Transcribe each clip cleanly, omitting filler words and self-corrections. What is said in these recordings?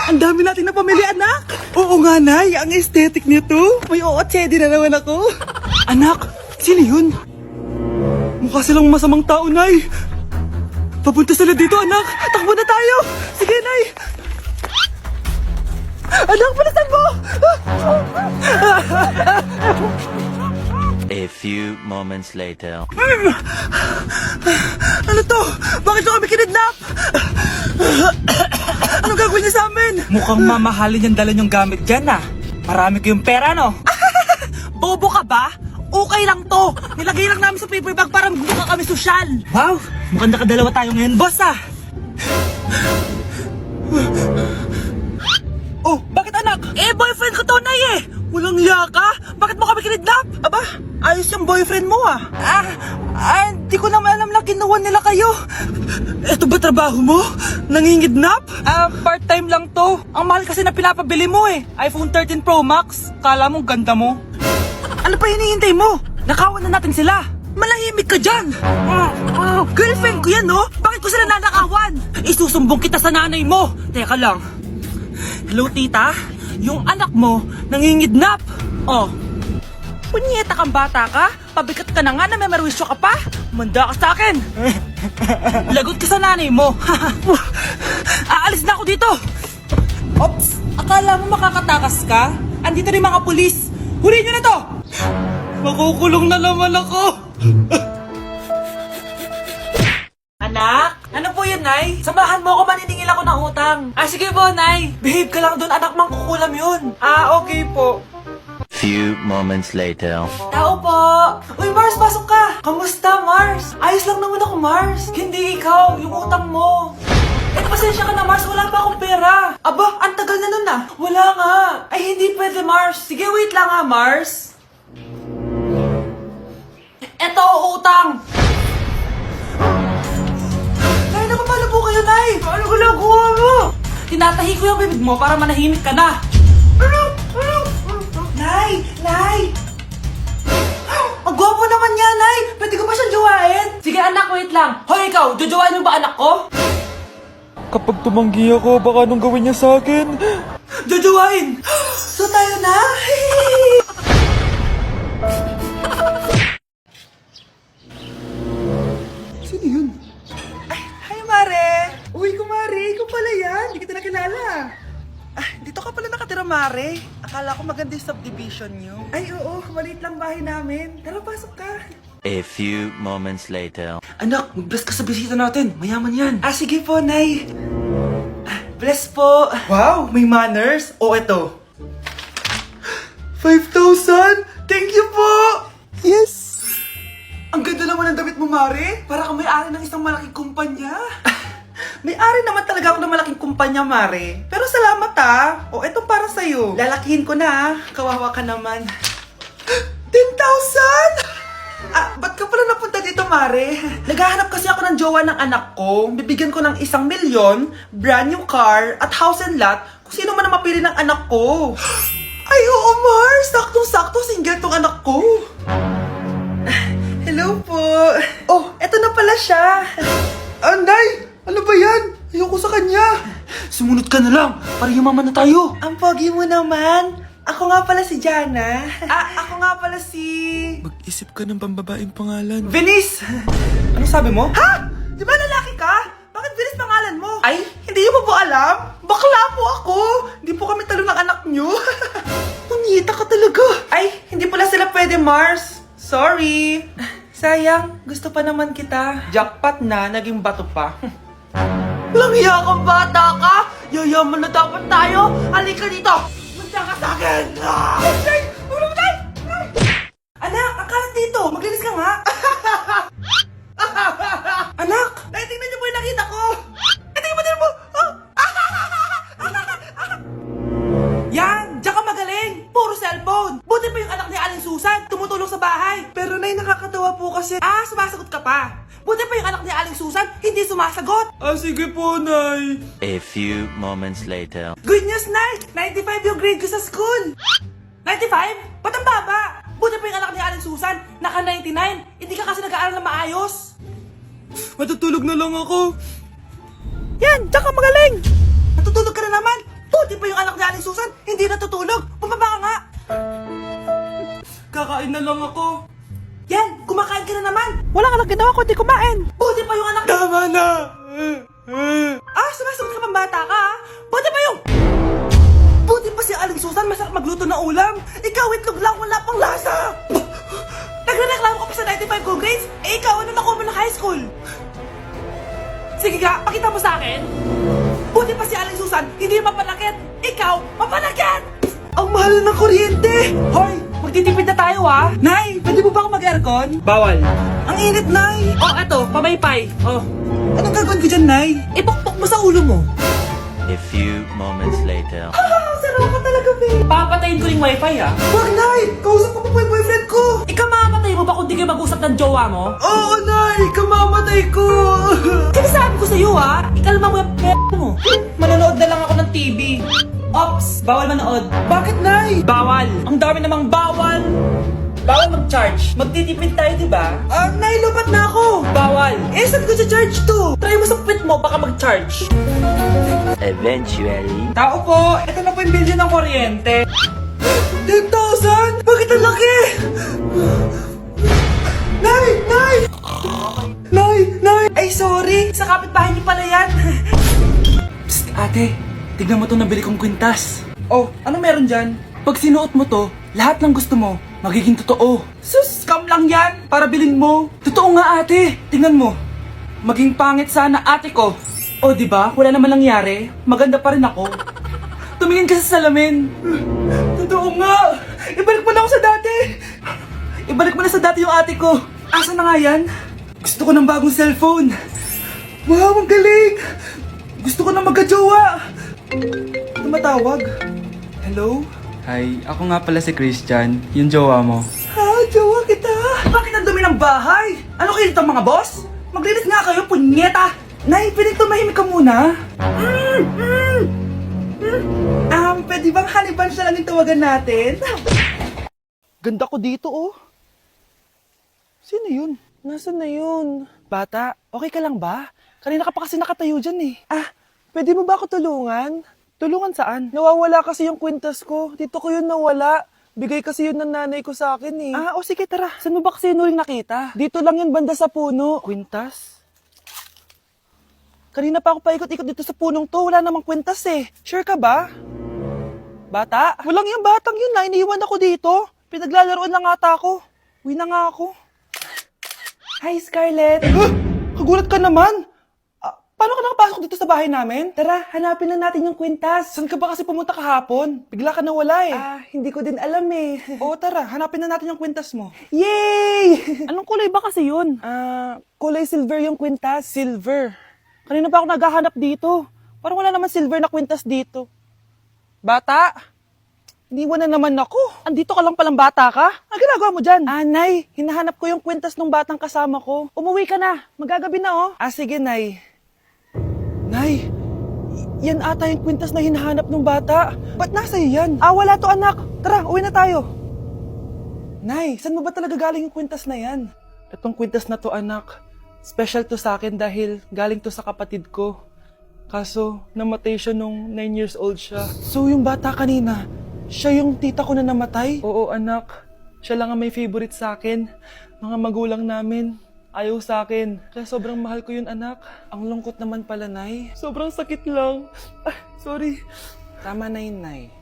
Ang dami natin na pamilya, anak. Oo nga, Nay. Ang aesthetic nito. May ootsedi na naman ako. Anak, sino yun? Mukha silang masamang tao, Nay. Papunta sila dito, anak. Takbo na tayo. Sige, Nay. Anak, palasan mo! A few moments later. Ano to? Bakit nyo kami kinidnap? Ano gagawin niya sa amin? Mukhang mamahalin yung dala nyong gamit dyan ah. Marami kayong pera no? Bobo ka ba? Okay lang to. Nilagay lang namin sa paper bag para magbuka kami sosyal. Wow, mukhang nakadalawa tayo ngayon boss ah. Oh, bakit anak? Eh, boyfriend ko to, Nay eh. Walang hiya ka? Bakit mo kami kinidnap? Aba, ayos yung boyfriend mo ah. Hindi ko naman alam na kinuha nila kayo. Ito ba trabaho mo? Nangingidnap? Part-time lang to. Ang mahal kasi na pinapabili mo eh. iPhone 13 Pro Max. Kala mo ganda mo. Ano pa hinihintay mo? Nakawan na natin sila. Malahimik ka dyan. Girlfriend ko yan, no? Bakit ko sila nanakawan? Isusumbong kita sa nanay mo. Teka lang. Hello, tita? Yung anak mo nangingidnap. Oh. Punyeta kang bata ka? Pabigat ka na nga na may merwisyo ka pa? Manda ka sa akin. Lagot ka sa nanay mo. Aalis na ako dito. Ops, akala mo makakatakas ka? Andito rin mga pulis. Huli nyo na to! Makukulong na naman ako. Anak? Ano po yun, Nay? Samahan mo ako, maniningil ako ng utang. Sige po, Nay. Behave ka lang doon, anak, mangkukulam yun. Okay po. Few moments later. Tao po! Uy, Mars, pasok ka! Kamusta, Mars? Ayos lang naman ako, Mars. Hindi ikaw, yung utang mo. Pasensya ka na, Mars. Wala pa akong pera. Aba, ang tagal na nun ah. Wala nga. Ay, hindi pwede, Mars. Sige, wait lang ha, Mars. Eto, utang. Nay, napapalo po kayo, Nay. Ano ginagawa mo? Tinatahi ko yung bibig mo para manahimik ka na. Nay! Nay! Ang gwapo naman niya, Nay! Pwede ko ba siyang jowain? Sige, anak, wait lang. Hoy, ikaw, jojowain mo ba anak ko? Kapag tumanggi ako, baka anong gawin niya sa akin? Jojowain! So tayo na? Sino yun? Hi, Mare! Uy, kumare, ikaw pala yan. Hindi kita nakilala. Dito ka pala nakatira, Mare. Akala ko maganda yung subdivision nyo. Ay, oo. Maliit lang bahay namin. Tara, pasok ka. A few moments later. Anak, mag-bless ka sa bisita natin. Mayaman yan. Sige po, Nay. Bless po. Wow, may manners. Eto. 5,000? Thank you po! Yes! Ang ganda naman ng damit mo, Mare. Para kang may-ari ng isang malaking kumpanya. May-ari naman talaga ako ng malaking kumpanya, Mare. Pero salamat eto para sa'yo. Lalakihin ko na Kawawa ka naman. 10,000? Ba't ka pala napunta dito, Mare? Naghahanap kasi ako ng jowa ng anak ko. Bibigyan ko ng 1,000,000, brand new car, at house and lot kung sino man ang mapili ng anak ko. Ay, oo, Mar! Saktong-sakto, single tong anak ko. Hello po. Eto na pala siya. Nay! Ano ba yan? Ayoko sa kanya. Sumunod ka na lang para yumaman na tayo. Ang pogi mo naman. Ako nga pala si Jana. Ako nga pala si... Mag-isip ka ng pambabaeng pangalan. Venice! Ano sabi mo? Ha? Di ba lalaki ka? Bakit Venice pangalan mo? Ay, hindi niyo po alam? Bakla po ako! Hindi po kami talo ng anak niyo. Punyeta ka talaga. Ay, hindi pala sila pwede, Mars. Sorry. Sayang, gusto pa naman kita. Jackpot na, naging bato pa. Walang hiya kang bata ka! Yayaman na dapat tayo! Halika dito! Punta ka sa akin! Ay! Ulo mo tayo! Anak! Akala dito! Maglinis ka nga! Anak! Tingnan niyo po yung nakita ko! Tingnan mo! Yan! Diyan ka magaling! Puro cellphone! Buti pa yung anak ni Aling Susan! Tumutulong sa bahay! Pero Nay, nakakatawa po kasi... sumasagot ka pa! Buti pa yung anak ni Aling Susan, hindi sumasagot. Sige po, Nay. A few moments later. Good news, Nay! 95 yung grade ko sa school. 95? Ba't ang baba? Buti pa yung anak ni Aling Susan, naka 99. Hindi ka kasi nag-aaral na maayos. Matutulog na lang ako. Yan, diyan ka magaling. Natutulog ka na naman, hindi natutulog. Bumaba ka nga. Kakain na lang ako. Yan, kumakain ka na naman. Wala ka lang ginawa kundi kumain. Buti pa yung anak. Tama na! Sumasagot ka pang bata ka, ha? Buti pa yung... Buti pa si Aling Susan, masarap magluto ng ulam. Ikaw, itlog lang, wala pang lasa. Nagrereklamo ka pa sa 95 good grades? Eh, ikaw, ano nakuha mo ng high school? Sige nga, pakita mo sa akin. Buti pa si Aling Susan, hindi mapanakit. Ikaw, mapanakit! Ang mahal ng kuryente! Hoy, magtitipid na tayo, ha? Nay, pwede mo ba ako mag-aircon? Bawal. Ang init, Nay. Oh, eto, pamaypay. Oh. Anong gagawin ko dyan, Nay? Ipukpok mo sa ulo mo. A few moments later. Sarap ka talaga, babe. Papatayin ko yung wifi, ha? Wag, Nay! Kausap ko pa po yung boyfriend ko! Ikamamatay mo ba kung di kayo mag-usap ng jowa mo? Oo, Nay! Ikamamatay ko! Sinasabi ko sa'yo, ha? Ikalma mo yung mo. Manonood na lang ako ng TV. Ops! Bawal manood. Bakit, Nay? Bawal. Ang dami namang bawal. Bawal mag-charge. Magtitipid tayo, di ba? Nay, lupat na ako. Bawal. Eh, saan ko sa-charge to? Try mo sa puwit mo, baka mag-charge. Eventually. Tao po, ito na po yung bill ng kuryente. 10,000? Bakit ang laki? Nay! Nay! Nay! Nay! Ay, sorry! Sa kapitbahay niyo pala yan. Psst, ate. Tignan mo to nabili kong kwintas. Oh, anong meron dyan? Pag sinuot mo to, lahat ng gusto mo, magiging totoo. Sus, scam lang yan! Para bilhin mo. Totoo nga, ate. Tingnan mo. Maging pangit sana ate ko. O, di ba? Wala naman nangyari. Maganda pa rin ako. Tumingin ka sa salamin. Totoo nga. Ibalik mo na ako sa dati. Ibalik mo na sa dati yung ate ko. Asa na nga yan? Gusto ko ng bagong cellphone. Wow, ang galing. Gusto ko na magka-jowa. Tumatawag. Hello? Hi, ako nga pala si Christian, yung jowa mo. Ha, jowa kita. Bakit ang dumi ng bahay? Ano kayo dito mga boss? Maglinis nga kayo, punyeta. Nay, pwede tumahimik ka muna? Pwede bang honey bunch na lang yung tawagan natin? Ganda ko dito, oh. Sino yun? Nasaan na yun? Bata, okay ka lang ba? Kanina ka pa kasi nakatayo dyan eh. Pwede mo ba ako tulungan? Tulungan saan? Nawawala kasi yung kwintas ko. Dito ko yun nawala. Bigay kasi yun ng nanay ko sa akin eh. O sige tara. Saan mo ba kasi yun uling nakita? Dito lang yun banda sa puno. Kwintas? Kanina pa ako paikot-ikot dito sa punong to. Wala namang kwintas eh. Sure ka ba? Bata? Walang yung batang yun na. Iniwan ako dito. Pinaglalaroan lang ata ako. Uwi na nga ako. Hi, Scarlett. Kagulat ka naman. Paano ka nakapasok dito sa bahay namin? Tara, hanapin na natin yung kwintas. Saan ka ba kasi pumunta kahapon? Bigla ka nawala eh. Hindi ko din alam eh. Oo, tara, hanapin na natin yung kwintas mo. Yay! Anong kulay ba kasi yun? Kulay silver yung kwintas. Silver. Kanina pa ako naghahanap dito. Parang wala naman silver na kwintas dito. Bata? Iniwan na naman ako. Andito ka lang palang bata ka? Ang ginagawa mo dyan? Nay, hinahanap ko yung kwintas ng batang kasama ko. Umuwi ka na. Magagabi na oh. Sige, Nay. Nay, yan ata yung kwintas na hinahanap ng bata. Ba't nasa iyo yan? Wala to anak. Tara, uwi na tayo. Nay, saan mo ba talaga galing yung kwintas na yan? Itong kwintas na to anak, special to sa akin dahil galing to sa kapatid ko. Kaso, namatay siya nung 9 years old siya. So yung bata kanina, siya yung tita ko na namatay? Oo anak, siya lang ang may favorite sa akin. Mga magulang namin. Ayaw sa akin. Kaya sobrang mahal ko yun, anak. Ang lungkot naman pala, Nay. Sobrang sakit lang. Sorry. Tama na yun, Nay.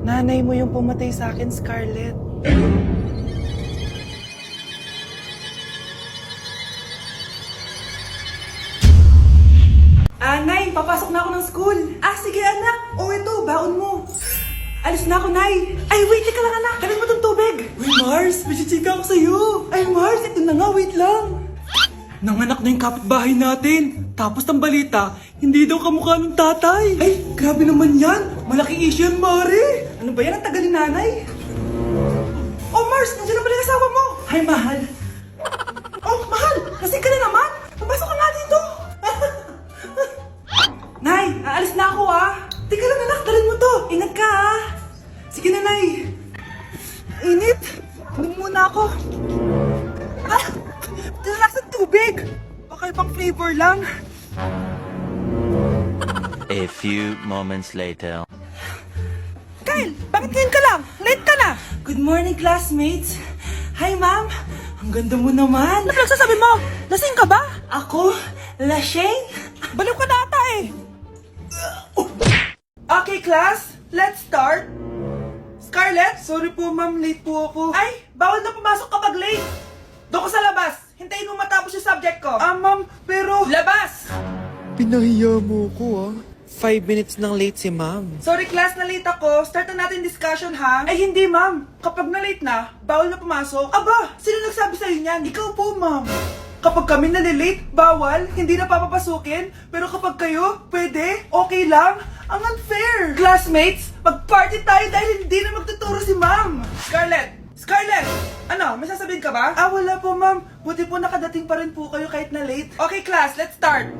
Nanay mo yung pumatay sa akin, Scarlett. Nay, papasok na ako ng school. Sige, anak. Ito, baon mo. Alis na ako, Nay. Ay, wait, ka lang, anak. Dalhin mo tong tubig. Uy, Mars, may chichika ako sa'yo. Ay, Mars, ito na nga, wait lang. Nanganak na yung kapitbahay natin. Tapos ng balita, hindi daw kamukha ng tatay. Ay, grabe naman yan. Malaking issue yan, Mari. Ano ba yan? Ang tagal ni nanay. Oh, Mars, nandiyan na pala yung asawa mo. Hi, mahal. Oh, mahal, lasing ka na naman. Pumasok ka nga dito. Nay, aalis na ako Teka lang anak, dalhin mo to. Ingat ka Sige na, Nay. Init. Inom muna ako. Tilalak sa tubig. Baka ibang flavor lang. A few moments later. Kyle, bakit ngayon ka lang? Late ka na! Good morning, classmates. Hi, ma'am. Ang ganda mo naman. Ano pinagsasabi mo? Lasing ka ba? Ako? Lasheng? Baliw ka na ata eh! Okay, class, let's start. Scarlett, sorry po ma'am, late po ako. Ay, bawal na pumasok kapag late. Doon ko sa labas. Hintayin mo matapos yung subject ko. Ma'am, pero... Labas! Pinahiya mo ko 5 minutes nang late si ma'am. Sorry class, na late ako. Start na natin discussion ha? Ay hindi ma'am. Kapag na late na, bawal na pumasok. Aba, sino nagsabi sa'yo niyan? Ikaw po ma'am. Kapag kami nalilate, bawal, hindi na papapasukin. Pero kapag kayo, pwede, okay lang. Ang unfair. Classmates, mag-party tayo dahil hindi na magtuturo si ma'am. Scarlett! Scarlett! Ano, may sasabihin ka ba? Wala po ma'am. Buti po nakadating pa rin po kayo kahit na late. Okay class, let's start.